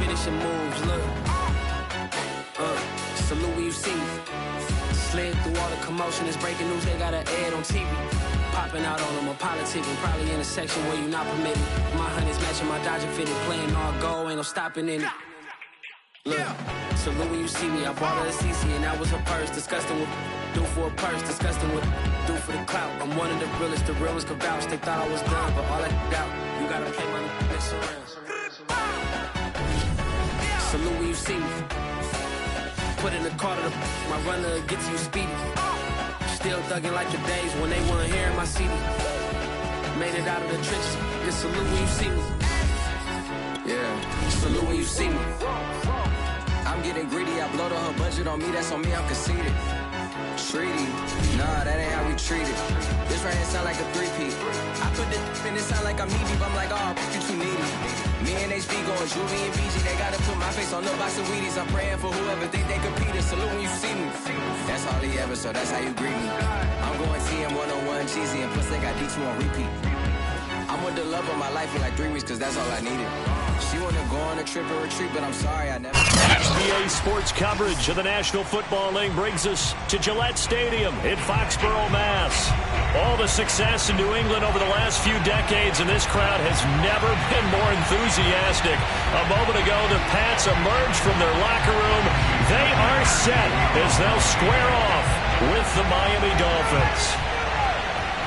finishing moves, look. Salute when you see me. Slid through all the commotion, it's breaking news, they got an ad on TV. Popping out on them, a politicking, probably in a section where you not permitted. My honey's matching my Dodger fitted, playing all gold, ain't no stopping in it. Look, salute when you see me, I bought her a CC and that was her purse. Disgusting with do for a purse, disgusting with do for the clout. I'm one of the realest, the realest could vouch. They thought I was done, but all that doubt, you gotta play my next around. Salute when you see me. Put in the car to the my runner gets you speedy. Still thugging like the days when they weren't hearing my CD. Made it out of the trenches. Just salute when you see me. Yeah, salute when you see me. I'm getting greedy. I blow the whole budget on me. That's on me. I'm conceited. Treaty, nah, that ain't how we treat it. This right here sound like a three-peat. I put this in, it sound like I'm knee deep. I'm like, oh, you too needy. Me and HB going Juvie and BG. They gotta put my face on the box of Wheaties. I'm praying for whoever think they compete. Salute when you see me. That's all he ever, so that's how you greet me. I'm going TM 101 cheesy, and plus they got D2 on repeat. I'm with the love of my life for like 3 weeks, cause that's all I needed. She wanna go on a trip or retreat, but I'm sorry, I never. NBA sports coverage of the National Football League brings us to Gillette Stadium in Foxborough, Mass. All the success in New England over the last few decades, and this crowd has never been more enthusiastic. A moment ago, the Pats emerged from their locker room. They are set as they'll square off with the Miami Dolphins.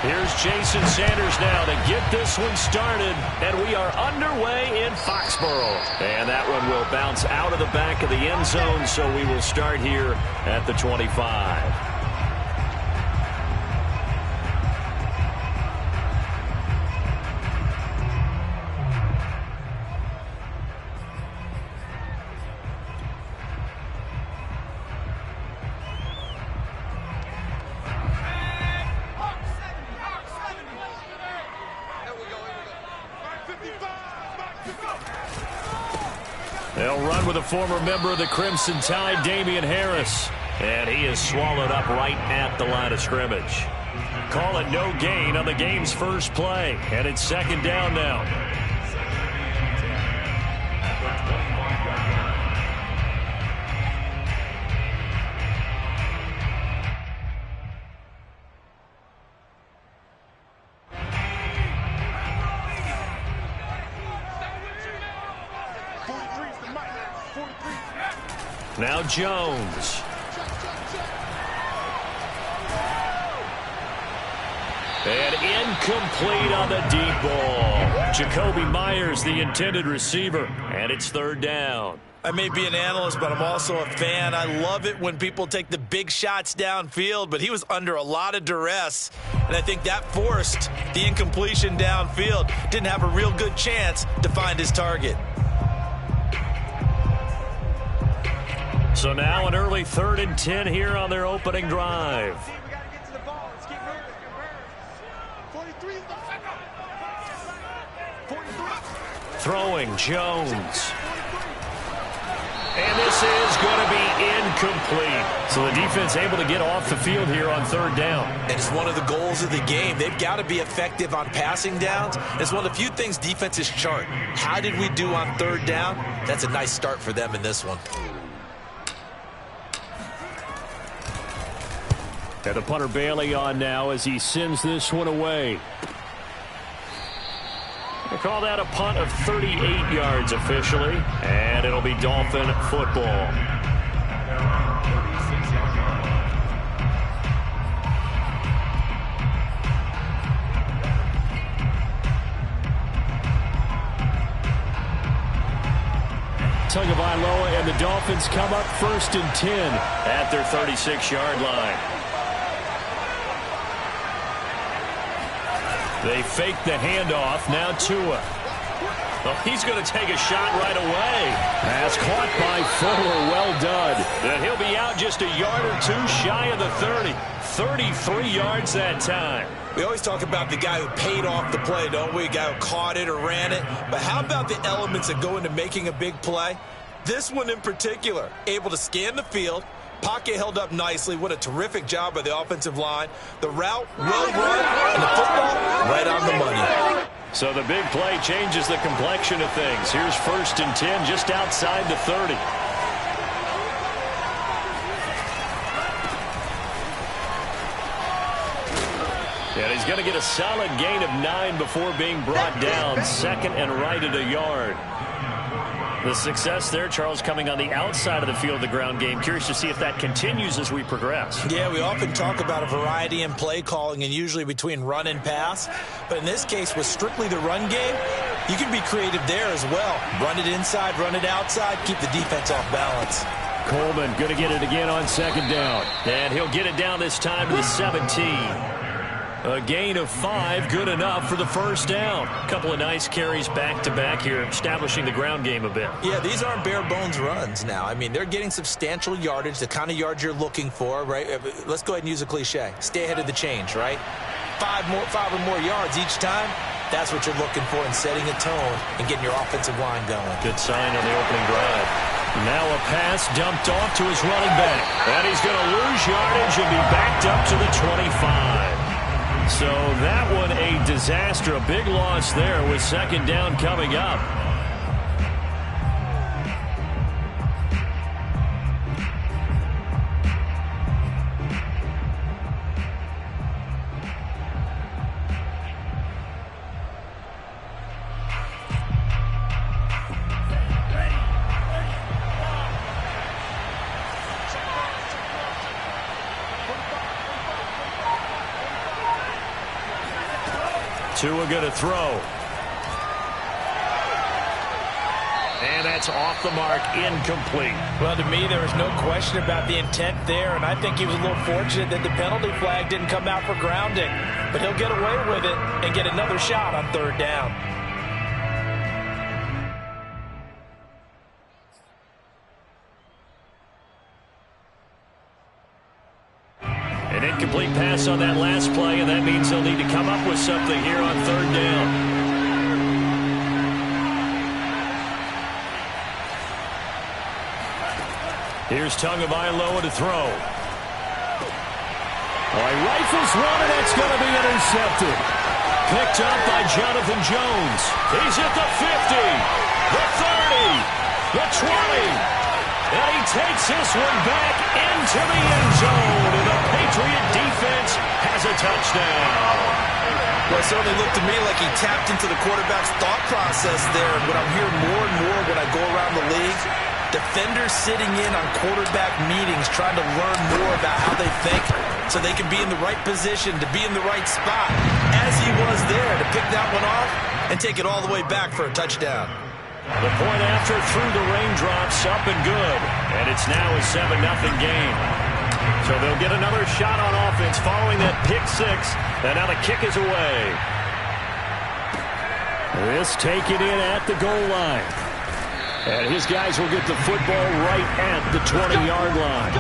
Here's Jason Sanders now to get this one started, and we are underway in Foxborough. And that one will bounce out of the back of the end zone, so we will start here at the 25. They'll run with a former member of the Crimson Tide, Damian Harris. And he is swallowed up right at the line of scrimmage. Call it no gain on the game's first play. And it's second down now. Now Jones. And incomplete on the deep ball. Jacoby Myers, the intended receiver. And it's third down. I may be an analyst, but I'm also a fan. I love it when people take the big shots downfield, but he was under a lot of duress, and I think that forced the incompletion downfield. Didn't have a real good chance to find his target. So now an early 3rd and 10 here on their opening drive. Throwing Jones. And this is going to be incomplete. So the defense able to get off the field here on third down. And it's one of the goals of the game. They've got to be effective on passing downs. It's one of the few things defenses chart. How did we do on third down? That's a nice start for them in this one. And the punter Bailey on now as he sends this one away. They call that a punt of 38 yards officially, and it'll be Dolphin football. Tagovailoa and the Dolphins come up 1st and 10 at their 36-yard line. They fake the handoff. Now Tua. Well, he's going to take a shot right away. Pass caught by Fuller. Well done. And he'll be out just a yard or two shy of the 30. 33 yards that time. We always talk about the guy who paid off the play, don't we? A guy who caught it or ran it. But how about the elements that go into making a big play? This one in particular, able to scan the field. Pocket held up nicely. What a terrific job by the offensive line. The route well run, and the football right on the money. So the big play changes the complexion of things. Here's 1st and 10 just outside the 30. And he's going to get a solid gain of 9 before being brought down. 2nd and right at a yard. The success there, Charles, coming on the outside of the field of the ground game. Curious to see if that continues as we progress. Yeah, we often talk about a variety in play calling and usually between run and pass. But in this case, with strictly the run game, you can be creative there as well. Run it inside, run it outside, keep the defense off balance. Coleman going to get it again on 2nd down. And he'll get it down this time to the 17. A gain of 5, good enough for the 1st down. A couple of nice carries back-to-back here, establishing the ground game a bit. Yeah, these aren't bare-bones runs now. I mean, they're getting substantial yardage, the kind of yards you're looking for, right? Let's go ahead and use a cliche. Stay ahead of the change, right? 5 or more yards each time. That's what you're looking for in setting a tone and getting your offensive line going. Good sign on the opening drive. Now a pass dumped off to his running back. And he's going to lose yardage and be backed up to the 25. So that one a disaster, a big loss there with 2nd down coming up. Tua going to throw. And that's off the mark, incomplete. Well, to me, there was no question about the intent there, and I think he was a little fortunate that the penalty flag didn't come out for grounding. But he'll get away with it and get another shot on 3rd down. An incomplete pass on that last play, and that means he'll need to come up with something here on 3rd down. Here's Tagovailoa to throw. He rifles one, and that's going to be intercepted. Picked up by Jonathan Jones. He's at the 50, the 30, the 20. And he takes this one back into the end zone. And the Patriot defense has a touchdown. Well, it certainly looked to me like he tapped into the quarterback's thought process there. And what I'm hearing more and more when I go around the league, defenders sitting in on quarterback meetings trying to learn more about how they think so they can be in the right position, to be in the right spot, as he was there to pick that one off and take it all the way back for a touchdown. The point after through the raindrops, up and good. And it's now a 7-0 game. So they'll get another shot on offense following that pick 6. And now the kick is away. This taken in at the goal line. And his guys will get the football right at the 20-yard line.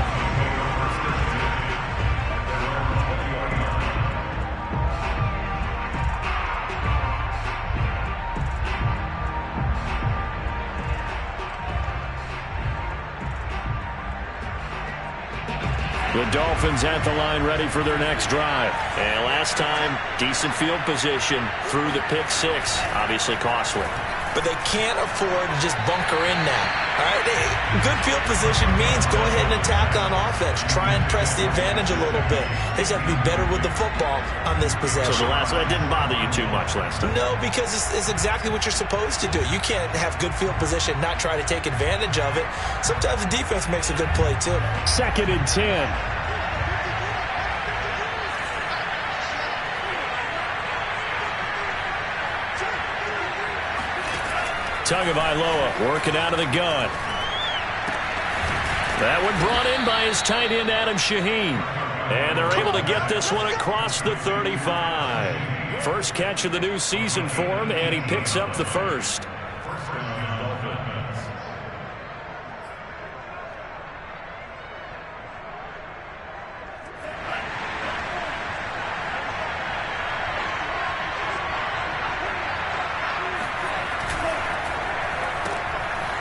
The Dolphins at the line ready for their next drive. And last time, decent field position through the pick 6. Obviously costly. But they can't afford to just bunker in now. All right? Good field position means go ahead and attack on offense. Try and press the advantage a little bit. They just have to be better with the football on this possession. So that didn't bother you too much last time? No, because it's exactly what you're supposed to do. You can't have good field position, not try to take advantage of it. Sometimes the defense makes a good play, too. 2nd and 10. Tagovailoa working out of the gun. That one brought in by his tight end, Adam Shaheen. And they're able to get this one across the 35. First catch of the new season for him, and he picks up the first.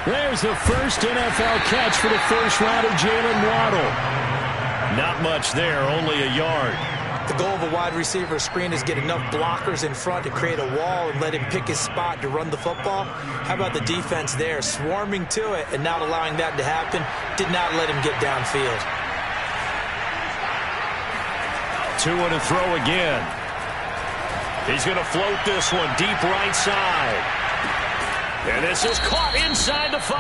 There's the first NFL catch for the first rounder, Jalen Waddle. Not much there, only a yard. The goal of a wide receiver screen is get enough blockers in front to create a wall and let him pick his spot to run the football. How about the defense there, swarming to it and not allowing that to happen? Did not let him get downfield. 2 to throw again. He's going to float this one deep right side. And this is caught inside the 5.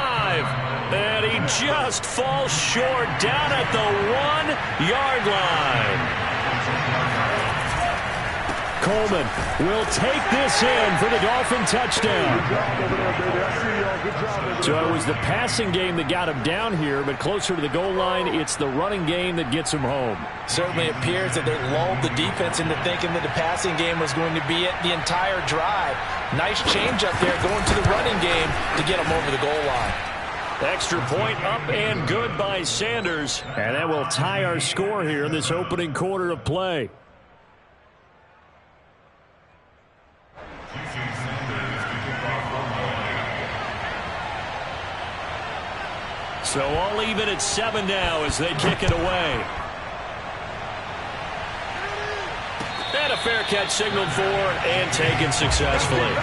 And he just falls short down at the 1-yard line. Coleman will take this in for the Dolphin touchdown. So it was the passing game that got him down here, but closer to the goal line, it's the running game that gets him home. Certainly appears that they lulled the defense into thinking that the passing game was going to be it the entire drive. Nice change up there going to the running game to get him over the goal line. Extra point up and good by Sanders. And that will tie our score here in this opening quarter of play. So all even at 7 now as they kick it away. And a fair catch signaled for and taken successfully.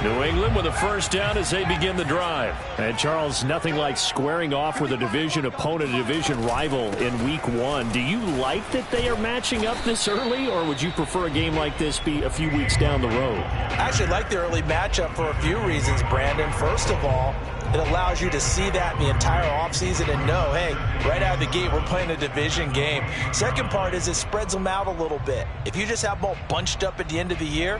New England with a first down as they begin the drive. And Charles, nothing like squaring off with a division opponent, a division rival in week 1. Do you like that they are matching up this early, or would you prefer a game like this be a few weeks down the road? I actually like the early matchup for a few reasons, Brandon. First of all, it allows you to see that in the entire offseason and know, hey, right out of the gate, we're playing a division game. Second part is it spreads them out a little bit. If you just have them all bunched up at the end of the year,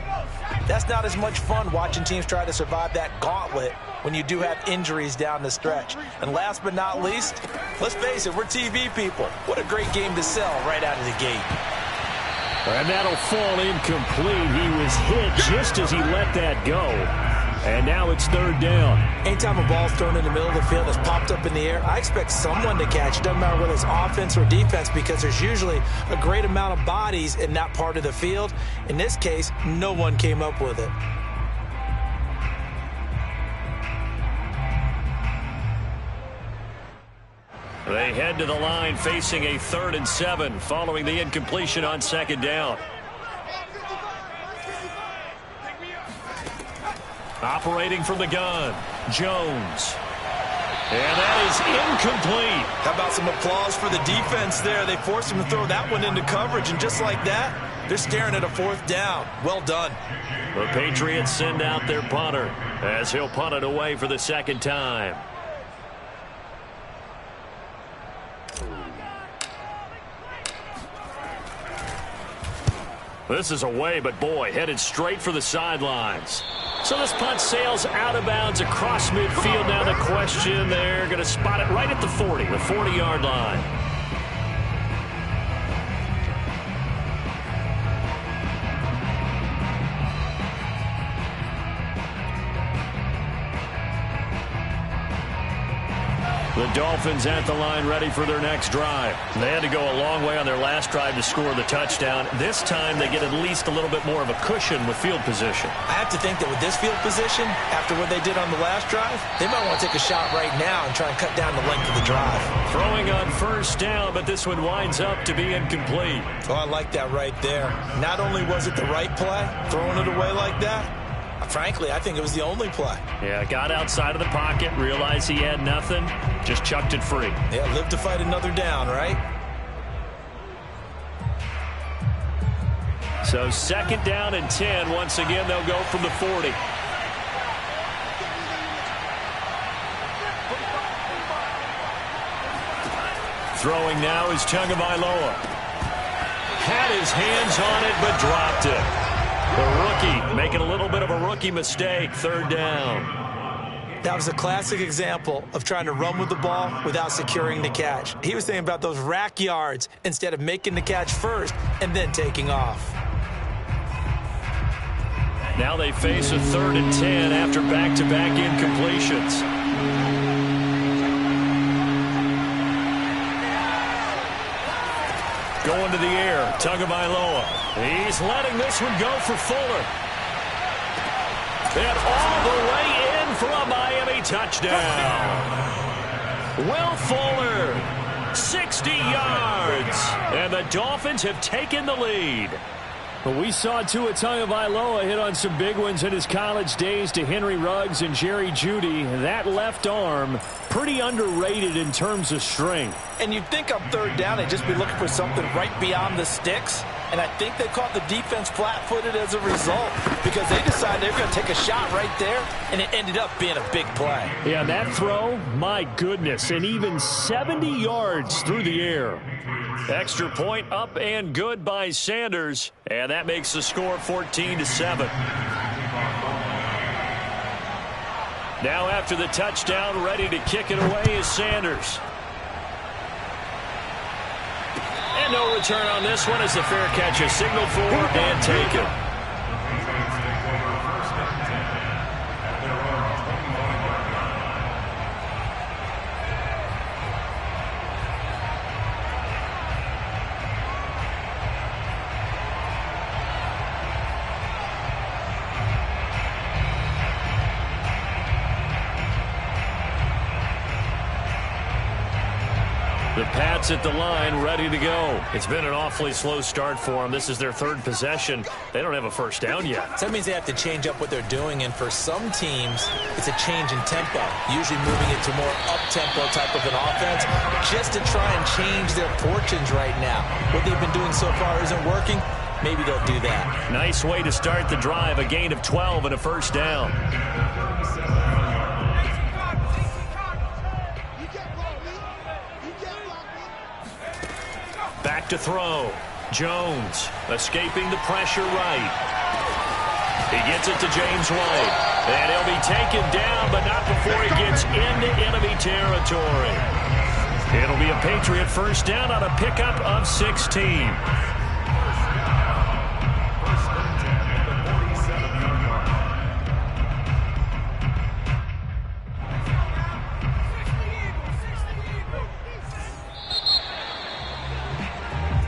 that's not as much fun watching teams try to survive that gauntlet when you do have injuries down the stretch. And last but not least, let's face it, we're TV people. What a great game to sell right out of the gate. And that'll fall incomplete. He was hit just as he let that go. And now it's third down. Anytime a ball's thrown in the middle of the field that's popped up in the air, I expect someone to catch. It doesn't matter whether it's offense or defense because there's usually a great amount of bodies in that part of the field. In this case, no one came up with it. They head to the line facing a 3rd and 7 following the incompletion on second down. Operating from the gun, Jones. And that is incomplete. How about some applause for the defense there? They forced him to throw that one into coverage, and just like that, they're staring at a 4th down. Well done. The Patriots send out their punter as he'll punt it away for the second time. This is away, but boy, headed straight for the sidelines. So this punt sails out of bounds across midfield. Now the question, they're going to spot it right at the 40, the 40-yard line. The Dolphins at the line ready for their next drive. They had to go a long way on their last drive to score the touchdown. This time they get at least a little bit more of a cushion with field position. I have to think that with this field position, after what they did on the last drive, they might want to take a shot right now and try and cut down the length of the drive. Throwing on first down, but this one winds up to be incomplete. Oh, I like that right there. Not only was it the right play, throwing it away like that, frankly, I think it was the only play. Yeah, got outside of the pocket, realized he had nothing, just chucked it free. Yeah, live to fight another down, right? So 2nd down and 10. Once again, they'll go from the 40. Throwing now is Tagovailoa. Had his hands on it, but dropped it. The rookie making a little bit of a rookie mistake, 3rd down. That was a classic example of trying to run with the ball without securing the catch. He was thinking about those rack yards instead of making the catch first and then taking off. Now they face a 3rd and 10 after back-to-back incompletions. Going to the air, Tagovailoa. He's letting this one go for Fuller. And all the way in for a Miami touchdown. Will Fuller, 60 yards. And the Dolphins have taken the lead. But we saw Tua Tagovailoa hit on some big ones in his college days to Henry Ruggs and Jerry Jeudy. That left arm, pretty underrated in terms of strength. And you'd think on third down they'd just be looking for something right beyond the sticks. And I think they caught the defense flat-footed as a result because they decided they were going to take a shot right there, and it ended up being a big play. Yeah, that throw, my goodness, and even 70 yards through the air. Extra point up and good by Sanders, and that makes the score 14-7. Now after the touchdown, ready to kick it away is Sanders. And no return on this one as the fair catch is signaled for and taken. The Pats at the line, ready to go. It's been an awfully slow start for them. This is their third possession. They don't have a first down yet. So that means they have to change up what they're doing, and for some teams, it's a change in tempo, usually moving it to more up-tempo type of an offense, just to try and change their fortunes right now. What they've been doing so far isn't working. Maybe they'll do that. Nice way to start the drive, a gain of 12 and a first down. Back to throw. Jones escaping the pressure right. He gets it to James White. And he'll be taken down, but not before he gets into enemy territory. It'll be a Patriot first down on a pickup of 16.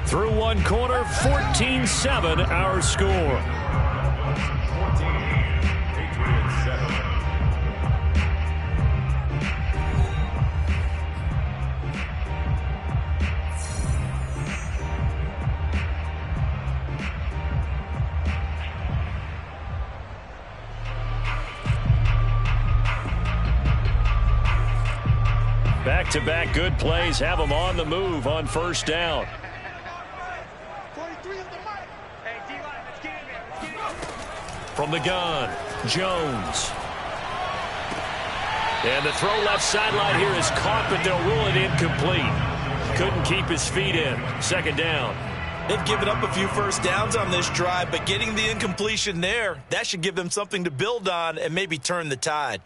Through one quarter, 14-7 our score. Back-to-back good plays have them on the move on first down. From the gun, Jones. And the throw left sideline here is caught, but they'll rule it incomplete. Couldn't keep his feet in. Second down. They've given up a few first downs on this drive, but getting the incompletion there, that should give them something to build on and maybe turn the tide.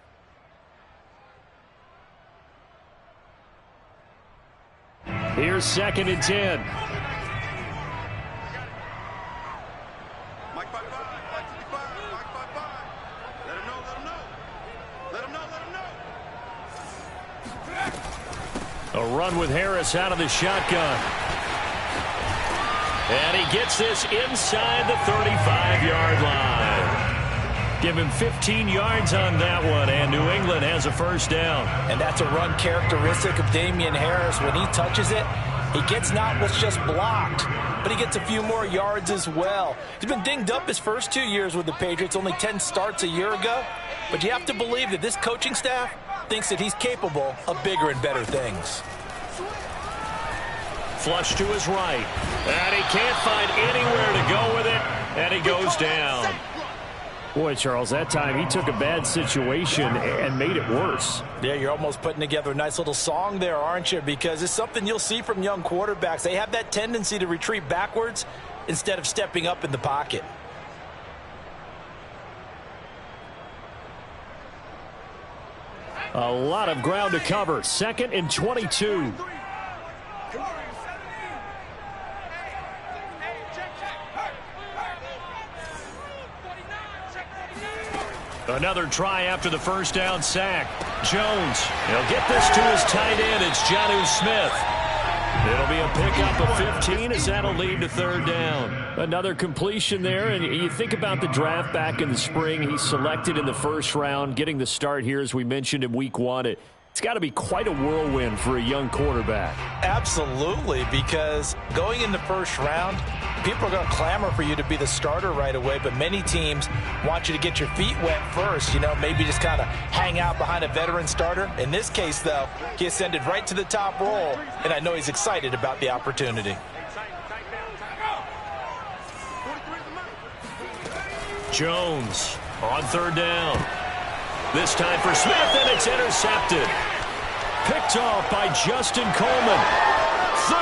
Here's 2nd and 10. A run with Harris out of the shotgun. And he gets this inside the 35-yard line. Give him 15 yards on that one, and New England has a first down. And that's a run characteristic of Damian Harris. When he touches it, he gets not what's just blocked, but he gets a few more yards as well. He's been dinged up his first 2 years with the Patriots, only 10 starts a year ago. But you have to believe that this coaching staff thinks that he's capable of bigger and better things. Flush to his right. And he can't find anywhere to go with it. And he goes down. Boy, Charles, that time he took a bad situation and made it worse. Yeah, you're almost putting together a nice little song there, aren't you? Because it's something you'll see from young quarterbacks. They have that tendency to retreat backwards instead of stepping up in the pocket. A lot of ground to cover. 2nd and 22. Another try after the first down sack. Jones, he'll get this to his tight end. It's Jonnu Smith. It'll be a pickup of 15 as that'll lead to third down. Another completion there, and you think about the draft back in the spring. He's selected in the first round, getting the start here, as we mentioned in week 1. It's got to be quite a whirlwind for a young quarterback. Absolutely, because going in the first round, people are going to clamor for you to be the starter right away, but many teams want you to get your feet wet first, maybe just kind of hang out behind a veteran starter. In this case, though, he ascended right to the top role, and I know he's excited about the opportunity. Jones on third down. This time for Smith, and it's intercepted. Picked off by Justin Coleman. 30,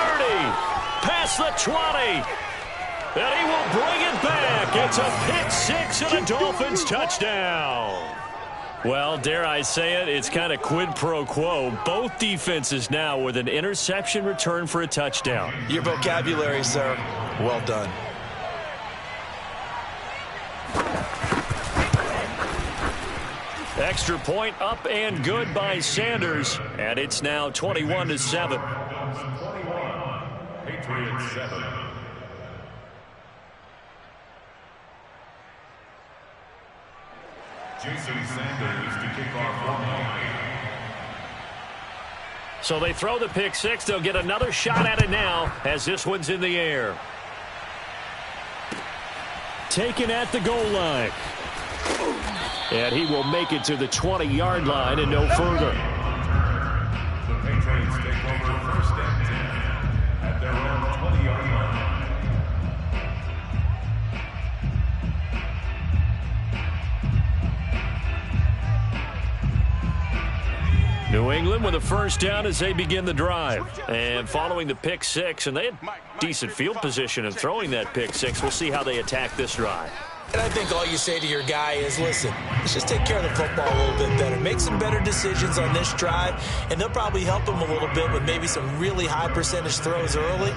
past the 20. And he will bring it back. It's a pick six and a Dolphins touchdown. Well, dare I say it, it's kind of quid pro quo. Both defenses now with an interception return for a touchdown. Your vocabulary, sir. Well done. Extra point up and good by Sanders, and it's now 21-7. Patriots 7. Jason Sanders to kick off. So they throw the pick six. They'll get another shot at it now as this one's in the air. Taken at the goal line. And he will make it to the 20-yard line and no further. The Patriots take over first and 10 at their own 20-yard line. New England with a first down as they begin the drive. And following the pick six, and they had decent field position in throwing that pick six. We'll see how they attack this drive. And I think all you say to your guy is, listen, let's just take care of the football a little bit better. Make some better decisions on this drive, and they'll probably help him a little bit with maybe some really high percentage throws early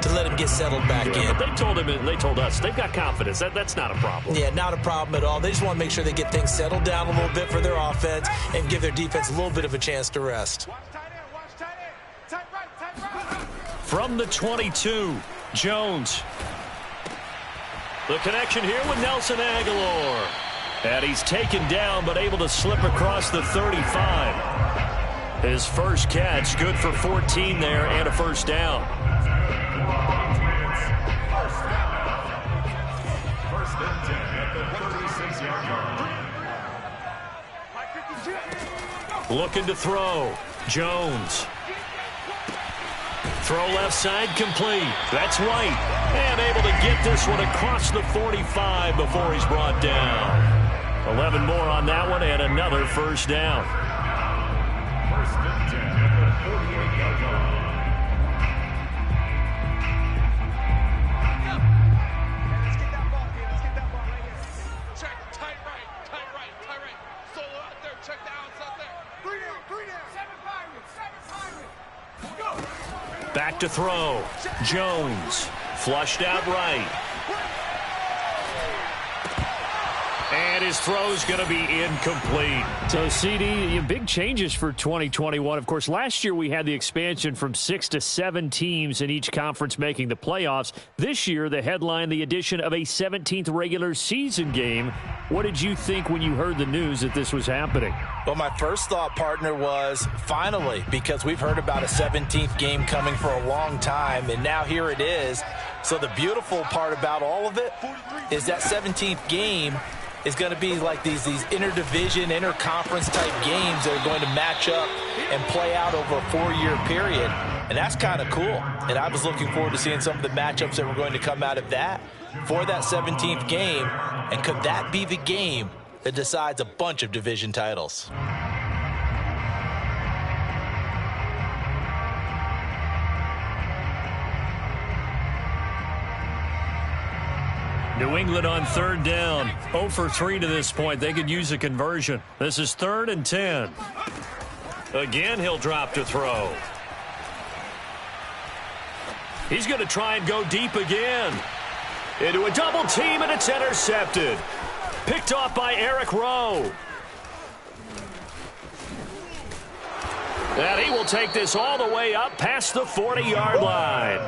to let him get settled back in. But they told him, and they told us, they've got confidence. That's not a problem. Yeah, not a problem at all. They just want to make sure they get things settled down a little bit for their offense and give their defense a little bit of a chance to rest. From the 22, Jones. The connection here with Nelson Aguilar. And he's taken down but able to slip across the 35. His first catch, good for 14 there and a first down. First and 10 at the 36-yard line. Looking to throw. Jones. Throw left side complete. That's White. And able to get this one across the 45 before he's brought down. 11 more on that one and another first down. First and 10 at the 48-yard line. Let's get that ball, kid. Let's get that ball right here. Check. Tight right. Tight right. Tight right. Solo out there. Check the outs out there. Three down. Three down. 7 Pirates. 7 Pirates. Go. Back to throw. Jones. Flushed out right. And his throw's going to be incomplete. So, CD, big changes for 2021. Of course, last year we had the expansion from 6 to 7 teams in each conference making the playoffs. This year, the headline, the addition of a 17th regular season game. What did you think when you heard the news that this was happening? Well, my first thought, partner, was finally, because we've heard about a 17th game coming for a long time, and now here it is. So the beautiful part about all of it is that 17th game is going to be like these interdivision, interconference type games that are going to match up and play out over a 4-year period. And that's kind of cool. And I was looking forward to seeing some of the matchups that were going to come out of that for that 17th game. And could that be the game that decides a bunch of division titles? New England on third down. 0 for 3 to this point. They could use a conversion. This is 3rd and 10. Again, he'll drop to throw. He's going to try and go deep again. Into a double team, and it's intercepted. Picked off by Eric Rowe. And he will take this all the way up past the 40-yard line.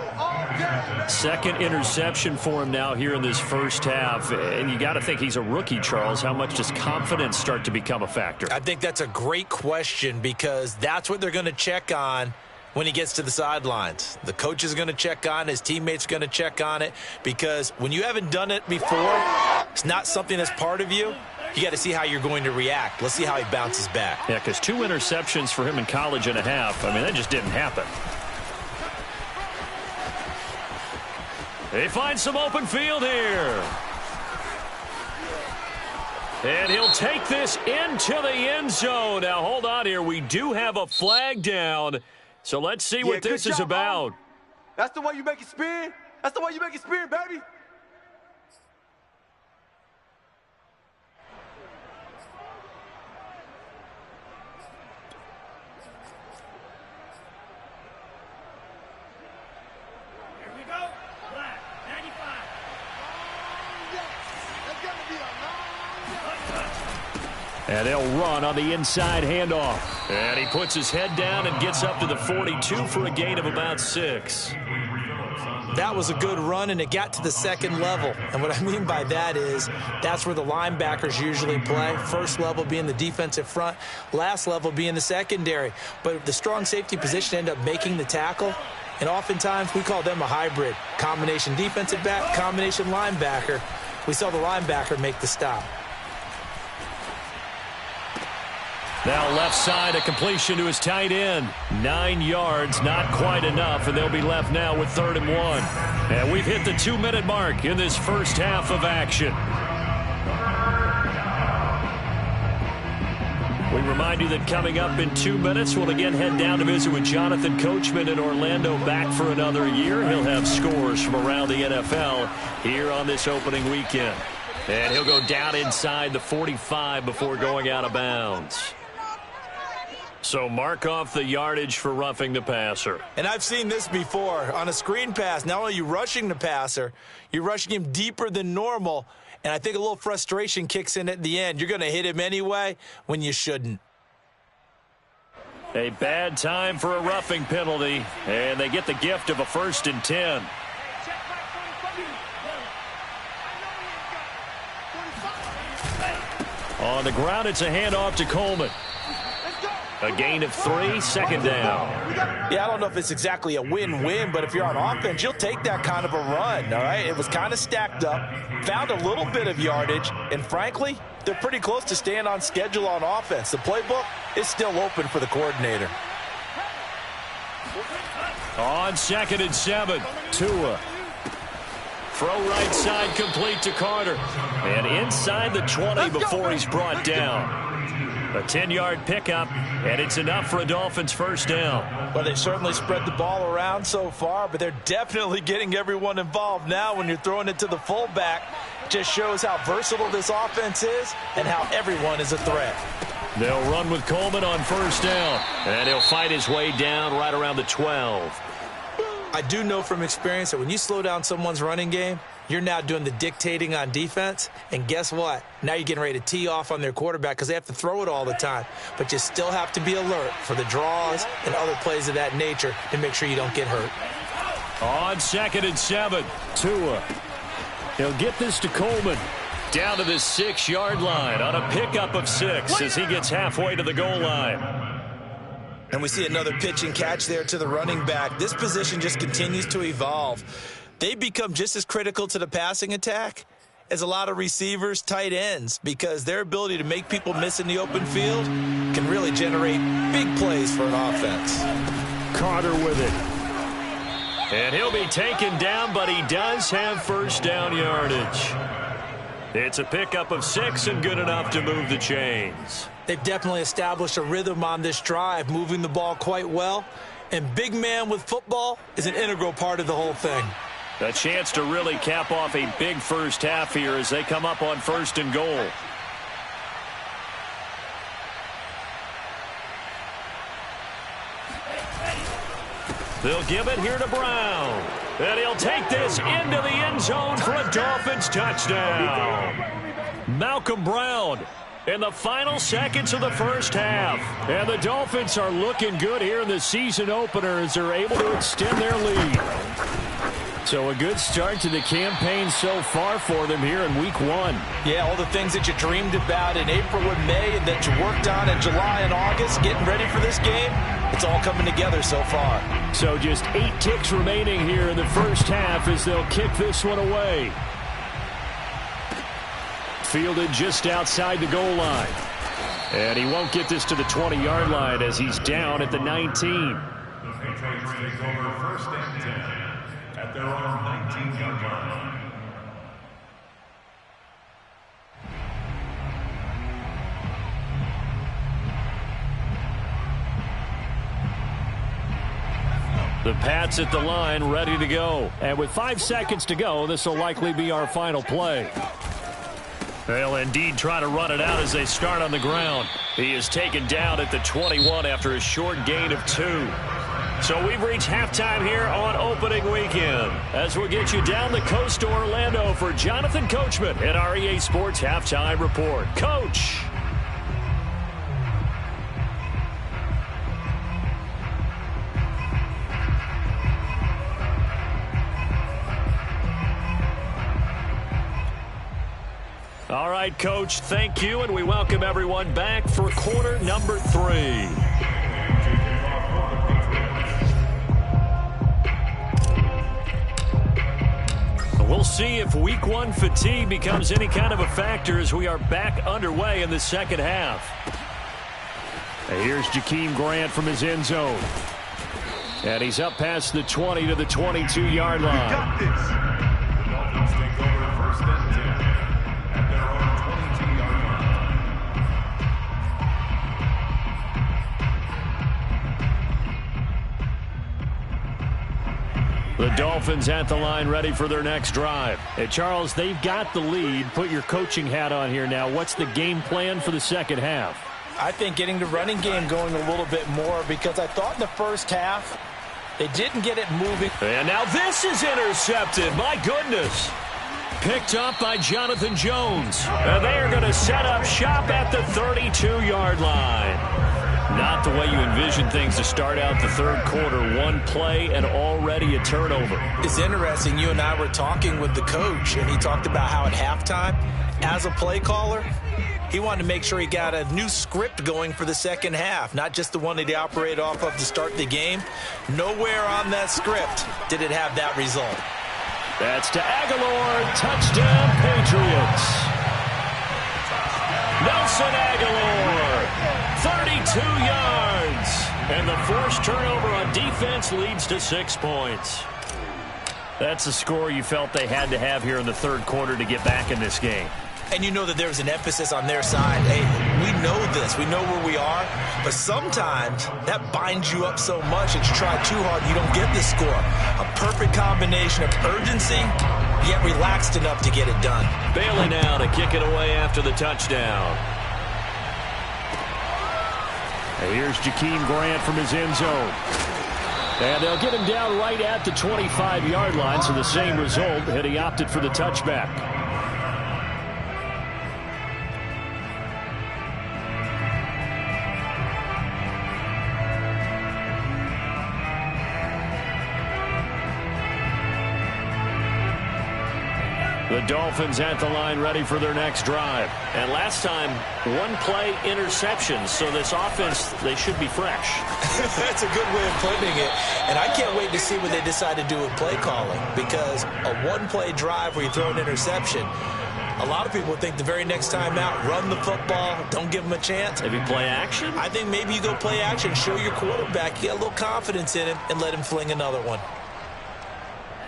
Second interception for him now here in this first half. And you got to think he's a rookie, Charles. How much does confidence start to become a factor? I think that's a great question because that's what they're going to check on when he gets to the sidelines. The coach is going to check on it. His teammates are going to check on it because when you haven't done it before, it's not something that's part of you. You got to see how you're going to react. Let's see how he bounces back. Yeah, because 2 interceptions for him in college and a half. I mean, that just didn't happen. They find some open field here. And he'll take this into the end zone. Now, hold on here. We do have a flag down. So let's see what this is about. That's the way you make it spin. That's the way you make it spin, baby. And they'll run on the inside handoff. And he puts his head down and gets up to the 42 for a gain of about 6. That was a good run, and it got to the second level. And what I mean by that is that's where the linebackers usually play. First level being the defensive front, last level being the secondary. But the strong safety position ended up making the tackle. And oftentimes we call them a hybrid. Combination defensive back, combination linebacker. We saw the linebacker make the stop. Now left side, a completion to his tight end. 9 yards, not quite enough, and they'll be left now with 3rd and 1. And we've hit the 2-minute mark in this first half of action. We remind you that coming up in 2 minutes, we'll again head down to visit with Jonathan Coachman in Orlando, back for another year. He'll have scores from around the NFL here on this opening weekend. And he'll go down inside the 45 before going out of bounds. So mark off the yardage for roughing the passer. And I've seen this before. On a screen pass, not only are you rushing the passer, you're rushing him deeper than normal. And I think a little frustration kicks in at the end. You're going to hit him anyway when you shouldn't. A bad time for a roughing penalty. And they get the gift of a 1st and 10. On the ground, it's a handoff to Coleman. A gain of 3, 2nd down. Yeah, I don't know if it's exactly a win-win, but if you're on offense, you'll take that kind of a run, all right? It was kind of stacked up, found a little bit of yardage, and frankly, they're pretty close to staying on schedule on offense. The playbook is still open for the coordinator. On 2nd and 7, Tua. Throw right side complete to Carter. And inside the 20 before he's brought down. A 10-yard pickup, and it's enough for a Dolphins 1st down. Well, they certainly spread the ball around so far, but they're definitely getting everyone involved now when you're throwing it to the fullback. Just shows how versatile this offense is and how everyone is a threat. They'll run with Coleman on 1st down, and he'll fight his way down right around the 12. I do know from experience that when you slow down someone's running game, you're now doing the dictating on defense. And guess what? Now you're getting ready to tee off on their quarterback because they have to throw it all the time. But you still have to be alert for the draws and other plays of that nature to make sure you don't get hurt. On 2nd and 7, Tua. He'll get this to Coleman. Down to the 6-yard line on a pickup of 6 as he gets halfway to the goal line. And we see another pitch and catch there to the running back. This position just continues to evolve. They become just as critical to the passing attack as a lot of receivers, tight ends, because their ability to make people miss in the open field can really generate big plays for an offense. Carter with it. And he'll be taken down, but he does have 1st down yardage. It's a pickup of 6 and good enough to move the chains. They've definitely established a rhythm on this drive, moving the ball quite well. And big man with football is an integral part of the whole thing. A chance to really cap off a big first half here as they come up on 1st and goal. They'll give it here to Brown. And he'll take this into the end zone for a Dolphins touchdown. Malcolm Brown in the final seconds of the first half. And the Dolphins are looking good here in the season opener as they're able to extend their lead. So a good start to the campaign so far for them here in week 1. Yeah, all the things that you dreamed about in April and May and that you worked on in July and August, getting ready for this game, it's all coming together so far. So just 8 ticks remaining here in the first half as they'll kick this one away. Fielded just outside the goal line. And he won't get this to the 20-yard line as he's down at the 19. The Patriots take over first and 10 at their own 19-yard line. The Pats at the line, ready to go. And with 5 seconds to go, this will likely be our final play. They'll indeed try to run it out as they start on the ground. He is taken down at the 21 after a short gain of 2. So we've reached halftime here on opening weekend. As we'll get you down the coast to Orlando for Jonathan Coachman at our EA Sports Halftime Report. Coach! All right, Coach, thank you, and we welcome everyone back for quarter number 3. We'll see if week 1 fatigue becomes any kind of a factor as we are back underway in the second half. And here's Jakeem Grant from his end zone. And he's up past the 20 to the 22-yard line. Got this. The Dolphins take over first and 10 at their own 22-yard line. The Dolphins at the line ready for their next drive. Hey, Charles, they've got the lead. Put your coaching hat on here now. What's the game plan for the second half? I think getting the running game going a little bit more because I thought in the first half they didn't get it moving. And now this is intercepted. My goodness. Picked up by Jonathan Jones. And they are going to set up shop at the 32-yard line. Not the way you envision things to start out the third quarter. One play and already a turnover. It's interesting. You and I were talking with the coach, and he talked about how at halftime, as a play caller, he wanted to make sure he got a new script going for the second half, not just the one that he operated off of to start the game. Nowhere on that script did it have that result. That's to Aguilar. Touchdown, Patriots. Nelson Aguilar, 32 yards. And the forced turnover on defense leads to 6 points. That's the score you felt they had to have here in the third quarter to get back in this game. And you know that there was an emphasis on their side. Hey, we know this. We know where we are. But sometimes that binds you up so much that you try too hard, you don't get the score. A perfect combination of urgency, yet relaxed enough to get it done. Bailey now to kick it away after the touchdown. And here's Jakeem Grant from his end zone. And they'll get him down right at the 25-yard line, so the same result, and he opted for the touchback. The Dolphins at the line ready for their next drive. And last time, one play interception. So this offense, they should be fresh. That's a good way of putting it. And I can't wait to see what they decide to do with play calling. Because a one-play drive where you throw an interception, a lot of people think the very next time out, run the football, don't give them a chance. Maybe play action? I think maybe you go play action, show your quarterback, you get a little confidence in him, and let him fling another one.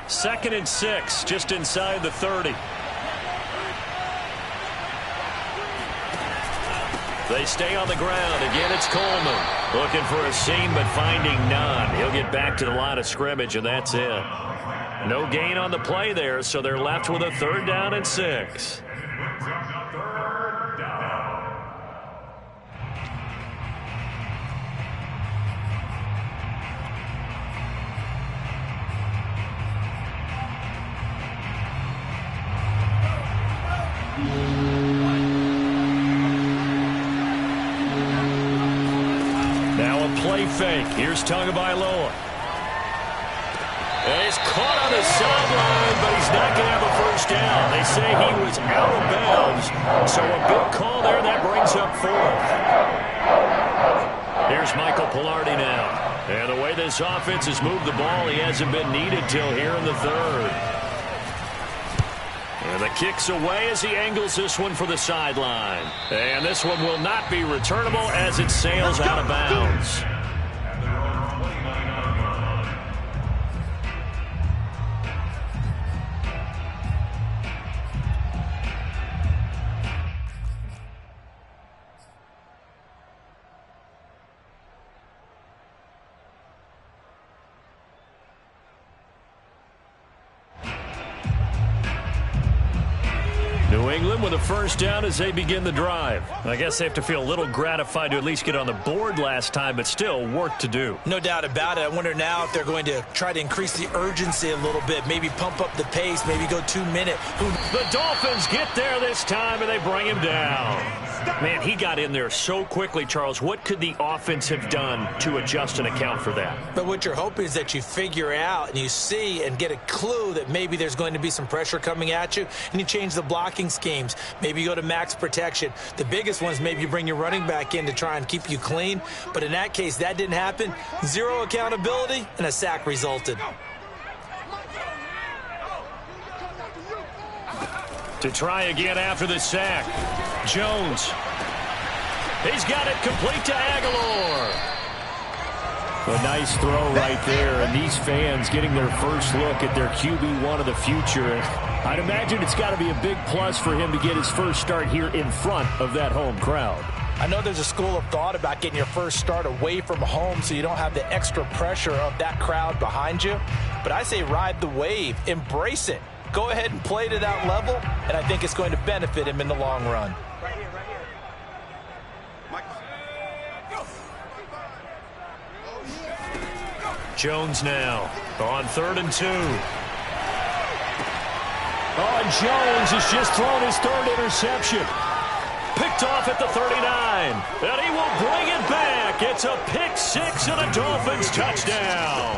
2nd and 6, just inside the 30. They stay on the ground. Again, it's Coleman. Looking for a seam, but finding none. He'll get back to the line of scrimmage, and that's it. No gain on the play there, so they're left with a 3rd down and 6. play fake. Here's Tagovailoa. And he's caught on the sideline, but he's not going to have a first down. They say he was out of bounds, so a big call there. That brings up 4th. Here's Michael Palardy now. And the way this offense has moved the ball, he hasn't been needed till here in the 3rd. And the kick's away as he angles this one for the sideline. And this one will not be returnable as it sails out of bounds. New England with a first down as they begin the drive. I guess they have to feel a little gratified to at least get on the board last time, but still work to do. No doubt about it. I wonder now if they're going to try to increase the urgency a little bit, maybe pump up the pace, maybe go 2-minute. The Dolphins get there this time, and they bring him down. Man, he got in there so quickly, Charles. What could the offense have done to adjust and account for that? But what you're hoping is that you figure out and you see and get a clue that maybe there's going to be some pressure coming at you, and you change the blocking schemes. Maybe you go to max protection. The biggest one is maybe you bring your running back in to try and keep you clean. But in that case, that didn't happen. 0 accountability, and a sack resulted. To try again after the sack. Jones. He's got it complete to Aguilar. A nice throw right there, and these fans getting their first look at their QB1 of the future. I'd imagine it's got to be a big plus for him to get his first start here in front of that home crowd. I know there's a school of thought about getting your first start away from home so you don't have the extra pressure of that crowd behind you. But I say ride the wave. Embrace it. Go ahead and play to that level, and I think it's going to benefit him in the long run. Jones now on 3rd and 2. Oh, and Jones has just thrown his 3rd interception. Picked off at the 39. And he will bring it back. It's a pick 6 and a Dolphins touchdown.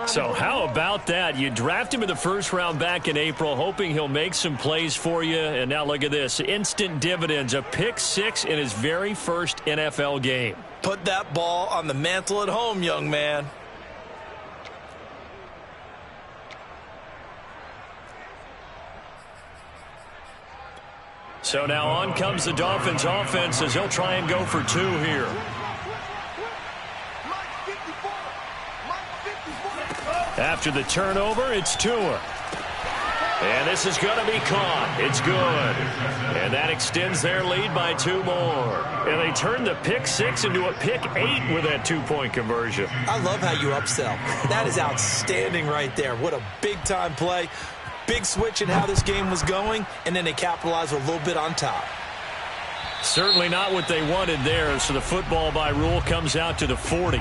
So how about that? You draft him in the first round back in April, hoping he'll make some plays for you. And now look at this. Instant dividends. A pick 6 in his very first NFL game. Put that ball on the mantle at home, young man. So now on comes the Dolphins offense as they'll try and go for 2 here. After the turnover, it's Tua. And this is going to be caught. It's good. And that extends their lead by 2 more. And they turn the pick 6 into a pick 8 with that 2-point conversion. I love how you upsell. That is outstanding right there. What a big-time play. Big switch in how this game was going, and then they capitalized with a little bit on top. Certainly not what they wanted there, so the football by rule comes out to the 40.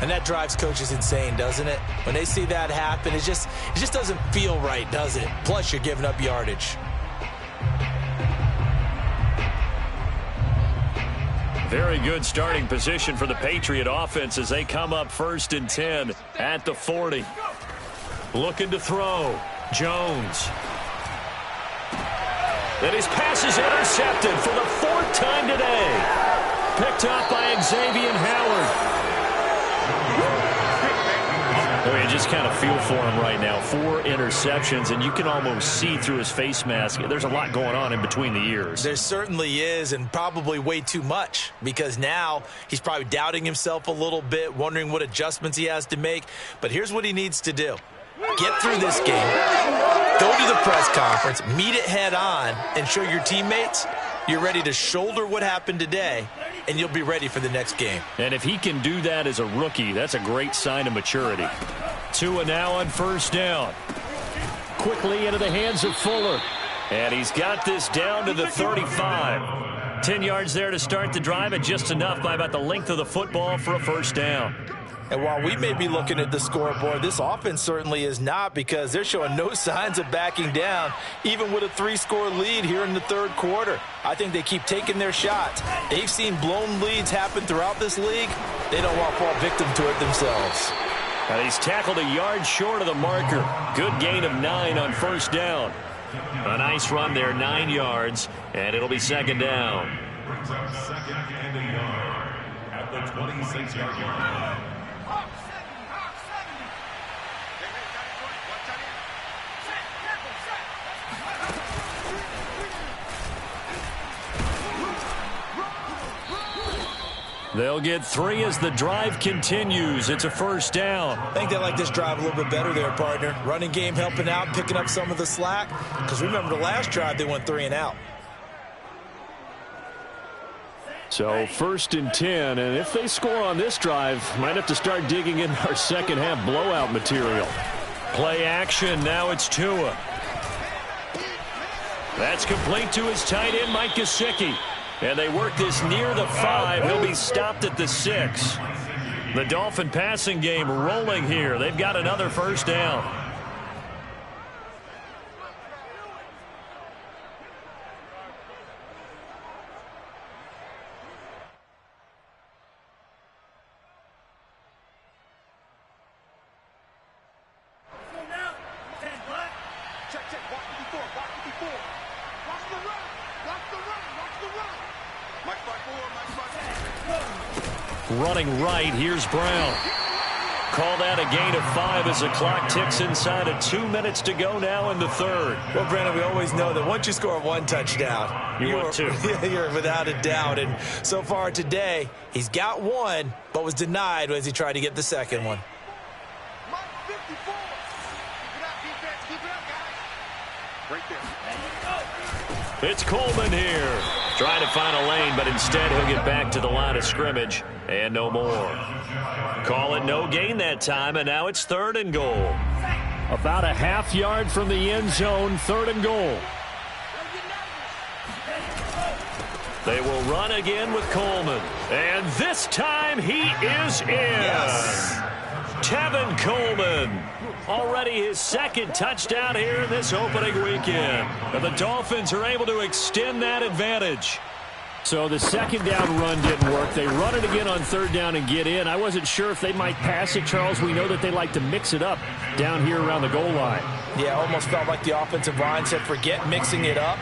And that drives coaches insane, doesn't it? When they see that happen, it just doesn't feel right, does it? Plus, you're giving up yardage. Very good starting position for the Patriot offense as they come up 1st and 10 at the 40. Looking to throw. Jones. And his pass is intercepted for the 4th time today. Picked up by Xavier Howard. You just kind of feel for him right now. 4 interceptions, and you can almost see through his face mask. There's a lot going on in between the ears. There certainly is, and probably way too much, because now he's probably doubting himself a little bit, wondering what adjustments he has to make. But here's what he needs to do. Get through this game, go to the press conference, meet it head on, and show your teammates you're ready to shoulder what happened today, and you'll be ready for the next game. And if he can do that as a rookie, that's a great sign of maturity. Tua now on 1st down. Quickly into the hands of Fuller. And he's got this down to the 35. 10 yards there to start the drive, and just enough by about the length of the football for a 1st down. And while we may be looking at the scoreboard, this offense certainly is not, because they're showing no signs of backing down, even with a 3-score lead here in the 3rd quarter. I think they keep taking their shots. They've seen blown leads happen throughout this league. they don't want to fall victim to it themselves. And he's tackled a yard short of the marker. Good gain of 9 on first down. A nice run there, 9 yards, and it'll be second down. Brings up second and a yard at the 26-yard line. They'll get 3 as the drive continues. It's a first down. I think they like this drive a little bit better there, partner. Running game helping out, picking up some of the slack. Because remember, the last drive, they went 3 and out. So first and 10, and if they score on this drive, might have to start digging in our second half blowout material. Play action. Now it's Tua. That's complete to his tight end, Mike Gesicki. And they work this near the 5. He'll be stopped at the 6. The Dolphin passing game rolling here. They've got another first down. Running right, here's Brown. Call that a gain of 5 as the clock ticks inside of 2 minutes to go now in the third. Well, Brandon, we always know that once you score 1 touchdown, you're without a doubt. And so far today, he's got 1, but was denied as he tried to get the second one. It's Coleman here. Trying to find a lane, but instead he'll get back to the line of scrimmage and no more. Call it no gain that time, and now it's 3rd and goal. About a half yard from the end zone, 3rd and goal. They will run again with Coleman. And this time he is in. Yes. Tevin Coleman. Already his 2nd touchdown here in this opening weekend. And the Dolphins are able to extend that advantage. So the 2nd down run didn't work. They run it again on 3rd down and get in. I wasn't sure if they might pass it, Charles. We know that they like to mix it up down here around the goal line. Yeah, almost felt like the offensive line said, forget mixing it up.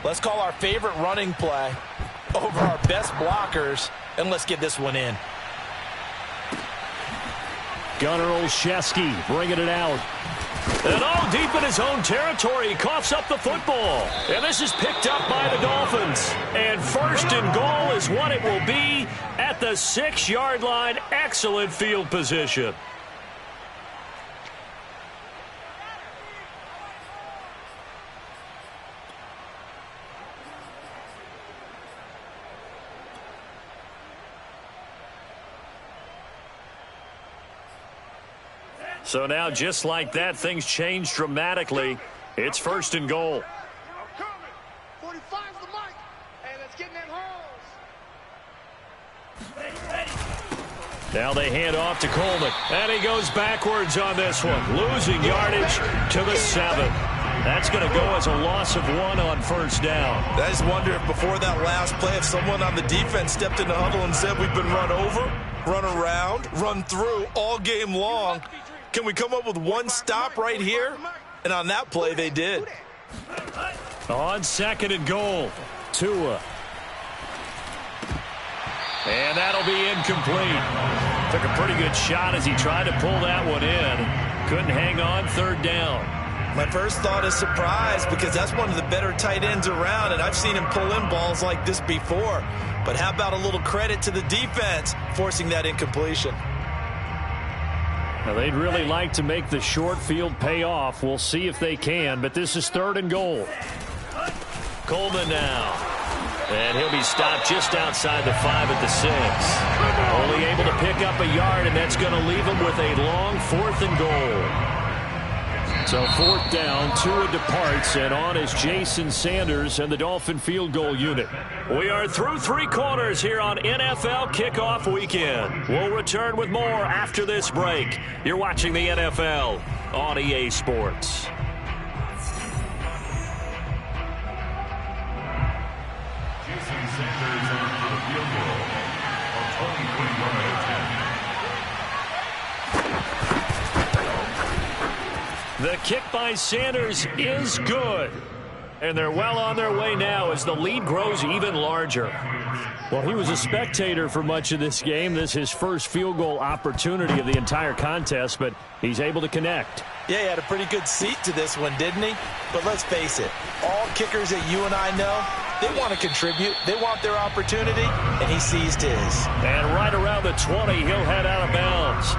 Let's call our favorite running play over our best blockers, and let's get this one in. Gunnar Olszewski bringing it out. And all deep in his own territory, he coughs up the football. And this is picked up by the Dolphins. And 1st and goal is what it will be at the 6-yard line. Excellent field position. So now, just like that, things change dramatically. It's 1st and goal. I'm coming. 45's the mic. Hey, let's get in them holes. Now they hand off to Coleman. And he goes backwards on this one. Losing yardage to the 7. That's going to go as a loss of 1 on 1st down. I just wonder if before that last play, if someone on the defense stepped in the huddle and said we've been run over, run around, run through all game long. Can we come up with one stop right here? And on that play, they did. On 2nd and goal, Tua. And that'll be incomplete. Took a pretty good shot as he tried to pull that one in. Couldn't hang on, 3rd down. My first thought is surprise, because that's one of the better tight ends around, and I've seen him pull in balls like this before. But how about a little credit to the defense forcing that incompletion? Now, they'd really like to make the short field pay off. We'll see if they can, but this is 3rd and goal. Coleman now. And he'll be stopped just outside the 5 at the 6. Only able to pick up a yard, and that's going to leave him with a long 4th and goal. So 4th down, Tua departs, and on is Jason Sanders and the Dolphin field goal unit. We are through 3 quarters here on NFL Kickoff Weekend. We'll return with more after this break. You're watching the NFL on EA Sports. Jason Sanders on for the field goal. A 23-yard attempt. The kick by Sanders is good. And they're well on their way now as the lead grows even larger. Well, he was a spectator for much of this game. This is his first field goal opportunity of the entire contest, but he's able to connect. Yeah, he had a pretty good seat to this one, didn't he? But let's face it, all kickers that you and I know, they want to contribute. They want their opportunity, and he seized his. And right around the 20, he'll head out of bounds.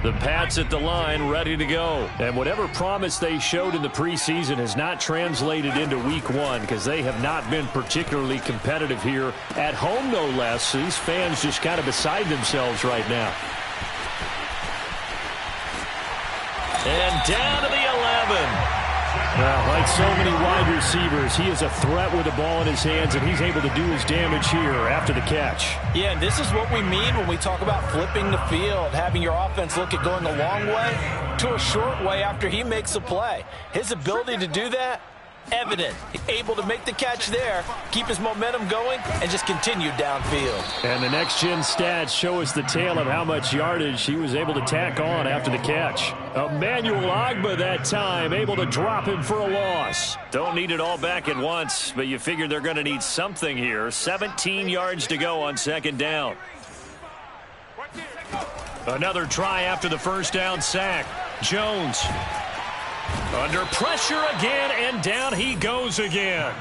The Pats at the line, ready to go. And whatever promise they showed in the preseason has not translated into week one because they have not been particularly competitive here at home, no less. These fans just kind of beside themselves right now. And down to the 11. Well, like so many wide receivers, he is a threat with the ball in his hands, and he's able to do his damage here after the catch. Yeah, and this is what we mean when we talk about flipping the field, having your offense look at going a long way to a short way after he makes a play. His ability to do that, evident. Able to make the catch there, keep his momentum going, and just continue downfield. And the next-gen stats show us the tale of how much yardage he was able to tack on after the catch. Emmanuel Ogbah that time, able to drop him for a loss. Don't need it all back at once, but you figure they're going to need something here. 17 yards to go on second down. Another try after the first down sack. Jones under pressure again, and down he goes again.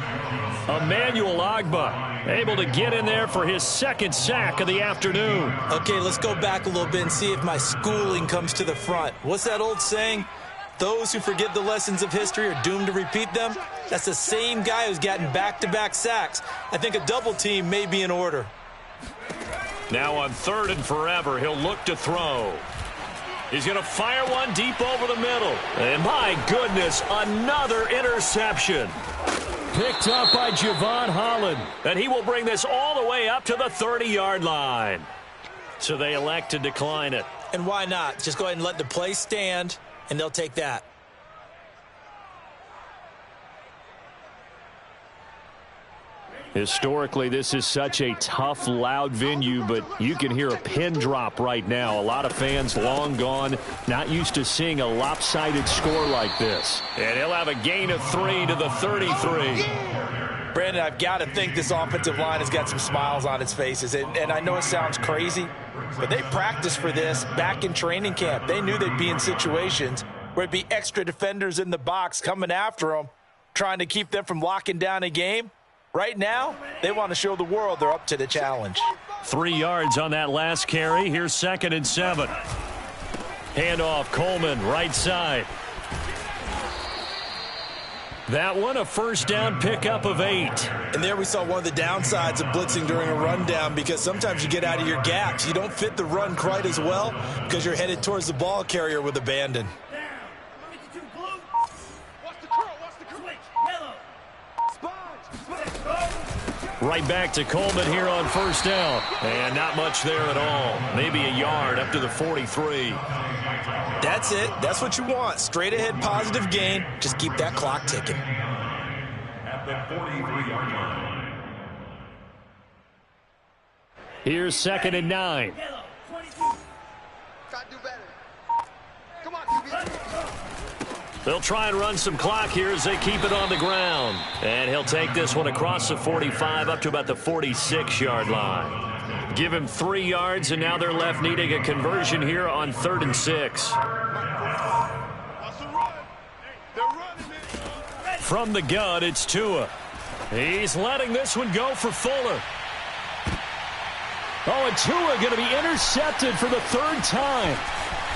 Emmanuel Ogbah able to get in there for his second sack of the afternoon. Okay, let's go back a little bit and see if my schooling comes to the front. What's that old saying? Those who forget the lessons of history are doomed to repeat them. That's the same guy who's gotten back-to-back sacks. I think a double team may be in order. Now on 3rd and forever, he'll look to throw. He's going to fire one deep over the middle. And my goodness, another interception. Picked up by Javon Holland. And he will bring this all the way up to the 30-yard line. So they elect to decline it. And why not? Just go ahead and let the play stand, and they'll take that. Historically, this is such a tough, loud venue, but you can hear a pin drop right now. A lot of fans long gone, not used to seeing a lopsided score like this. And he'll have a gain of 3 to the 33. Brandon, I've got to think this offensive line has got some smiles on its faces. And I know it sounds crazy, but they practiced for this back in training camp. They knew they'd be in situations where it'd be extra defenders in the box coming after them, trying to keep them from locking down a game. Right now, they want to show the world they're up to the challenge. 3 yards on that last carry. Here's 2nd and 7. Handoff, Coleman, right side. That one, a first down pickup of 8. And there we saw one of the downsides of blitzing during a rundown, because sometimes you get out of your gaps. You don't fit the run quite as well because you're headed towards the ball carrier with abandon. Right back to Coleman here on first down. And not much there at all. Maybe a yard up to the 43. That's it. That's what you want. Straight ahead positive gain. Just keep that clock ticking. At the 43-yard line. Here's 2nd and 9. Gotta do better. Come on, QB. They'll try and run some clock here as they keep it on the ground. And he'll take this one across the 45 up to about the 46-yard line. Give him 3 yards, and now they're left needing a conversion here on 3rd and 6. From the gun, it's Tua. He's letting this one go for Fuller. Oh, and Tua going to be intercepted for the 3rd time.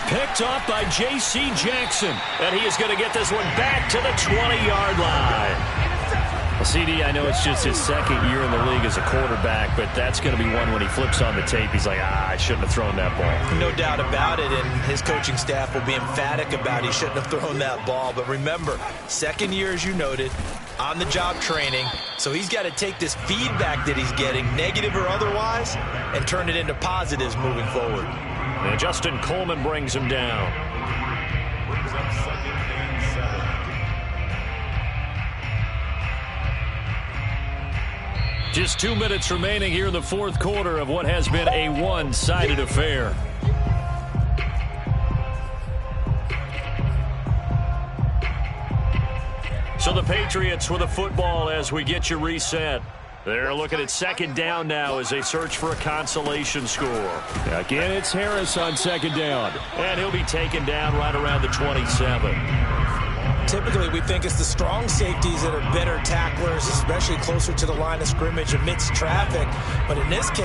Picked off by J.C. Jackson. And he is going to get this one back to the 20-yard line. Well, CD, I know it's just his 2nd year in the league as a quarterback, but that's going to be one when he flips on the tape. He's like, I shouldn't have thrown that ball. No doubt about it, and his coaching staff will be emphatic about he shouldn't have thrown that ball. But remember, 2nd year, as you noted, on-the-job training. So he's got to take this feedback that he's getting, negative or otherwise, and turn it into positives moving forward. And Justin Coleman brings him down. Brings up 2nd and 7. Just 2 minutes remaining here in the fourth quarter of what has been a one-sided affair. So the Patriots with the football as we get you reset. They're looking at second down now as they search for a consolation score. Again, it's Harris on second down. And he'll be taken down right around the 27. Typically, we think it's the strong safeties that are better tacklers, especially closer to the line of scrimmage amidst traffic. But in this case,